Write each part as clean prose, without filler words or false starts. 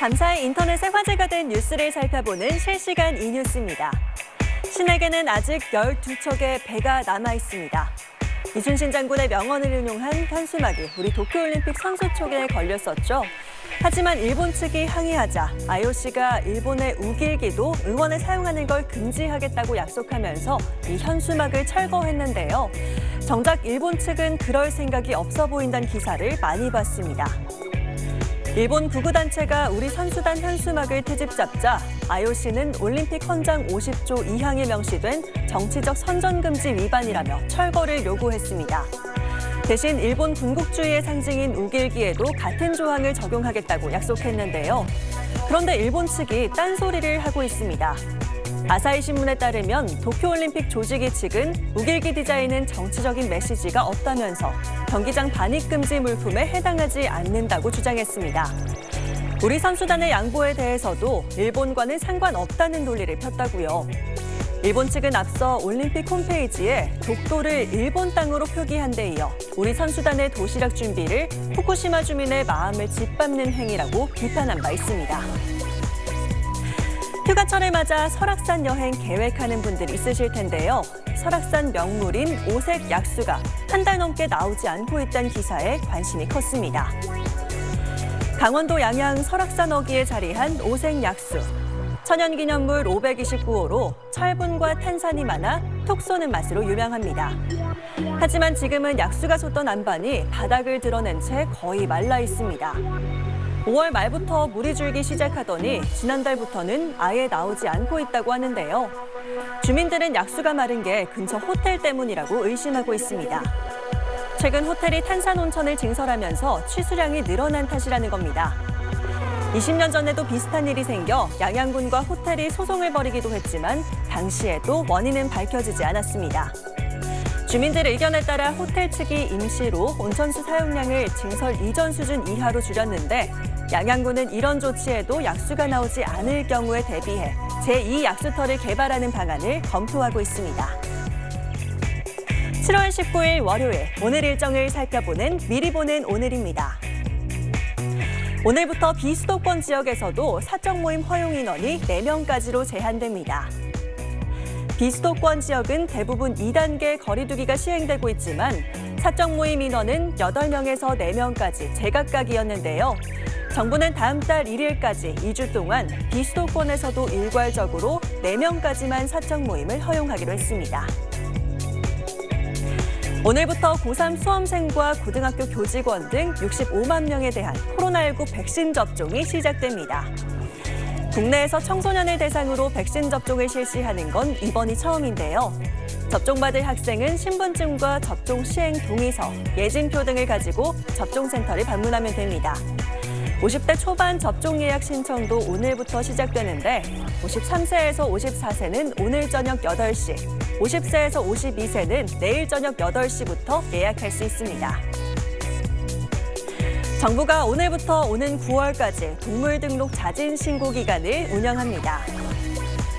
밤사이 인터넷에 화제가 된 뉴스를 살펴보는 실시간 이뉴스입니다. 신에게는 아직 12척의 배가 남아있습니다. 이순신 장군의 명언을 인용한 현수막이 우리 도쿄올림픽 선수촌에 걸렸었죠. 하지만 일본 측이 항의하자 IOC가 일본의 우길기도 응원에 사용하는 걸 금지하겠다고 약속하면서 이 현수막을 철거했는데요. 정작 일본 측은 그럴 생각이 없어 보인다는 기사를 많이 봤습니다. 일본 구구단체가 우리 선수단 현수막을 트집잡자 IOC는 올림픽 헌장 50조 2항에 명시된 정치적 선전금지 위반이라며 철거를 요구했습니다. 대신 일본 군국주의의 상징인 우길기에도 같은 조항을 적용하겠다고 약속했는데요. 그런데 일본 측이 딴소리를 하고 있습니다. 아사히 신문에 따르면 도쿄올림픽 조직위 측은 우길기 디자인은 정치적인 메시지가 없다면서 경기장 반입금지 물품에 해당하지 않는다고 주장했습니다. 우리 선수단의 양보에 대해서도 일본과는 상관없다는 논리를 폈다고요. 일본 측은 앞서 올림픽 홈페이지에 독도를 일본 땅으로 표기한 데 이어 우리 선수단의 도시락 준비를 후쿠시마 주민의 마음을 짓밟는 행위라고 비판한 바 있습니다. 휴가철을 맞아 설악산 여행 계획하는 분들 있으실 텐데요. 설악산 명물인 오색 약수가 한 달 넘게 나오지 않고 있다는 기사에 관심이 컸습니다. 강원도 양양 설악산 어귀에 자리한 오색 약수. 천연기념물 529호로 철분과 탄산이 많아 톡 쏘는 맛으로 유명합니다. 하지만 지금은 약수가 솟던 안반이 바닥을 드러낸 채 거의 말라 있습니다. 5월 말부터 물이 줄기 시작하더니 지난달부터는 아예 나오지 않고 있다고 하는데요. 주민들은 약수가 마른 게 근처 호텔 때문이라고 의심하고 있습니다. 최근 호텔이 탄산온천을 증설하면서 취수량이 늘어난 탓이라는 겁니다. 20년 전에도 비슷한 일이 생겨 양양군과 호텔이 소송을 벌이기도 했지만 당시에도 원인은 밝혀지지 않았습니다. 주민들의 의견에 따라 호텔 측이 임시로 온천수 사용량을 증설 이전 수준 이하로 줄였는데 양양군은 이런 조치에도 약수가 나오지 않을 경우에 대비해 제2약수터를 개발하는 방안을 검토하고 있습니다. 7월 19일 월요일 오늘 일정을 살펴보는 미리 보는 오늘입니다. 오늘부터 비수도권 지역에서도 사적 모임 허용 인원이 4명까지로 제한됩니다. 비수도권 지역은 대부분 2단계 거리두기가 시행되고 있지만 사적 모임 인원은 8명에서 4명까지 제각각이었는데요. 정부는 다음 달 1일까지 2주 동안 비수도권에서도 일괄적으로 4명까지만 사적 모임을 허용하기로 했습니다. 오늘부터 고3 수험생과 고등학교 교직원 등 65만 명에 대한 코로나19 백신 접종이 시작됩니다. 국내에서 청소년을 대상으로 백신 접종을 실시하는 건 이번이 처음인데요. 접종받을 학생은 신분증과 접종 시행 동의서, 예진표 등을 가지고 접종센터를 방문하면 됩니다. 50대 초반 접종 예약 신청도 오늘부터 시작되는데 53세에서 54세는 오늘 저녁 8시, 50세에서 52세는 내일 저녁 8시부터 예약할 수 있습니다. 정부가 오늘부터 오는 9월까지 동물 등록 자진 신고 기간을 운영합니다.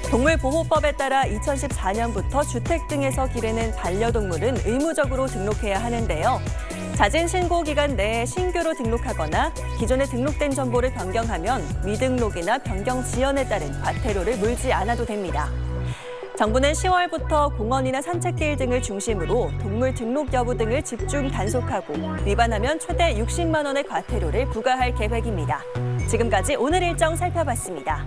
동물보호법에 따라 2014년부터 주택 등에서 기르는 반려동물은 의무적으로 등록해야 하는데요. 자진 신고 기간 내에 신규로 등록하거나 기존에 등록된 정보를 변경하면 미등록이나 변경 지연에 따른 과태료를 물지 않아도 됩니다. 정부는 10월부터 공원이나 산책길 등을 중심으로 동물 등록 여부 등을 집중 단속하고 위반하면 최대 60만 원의 과태료를 부과할 계획입니다. 지금까지 오늘 일정 살펴봤습니다.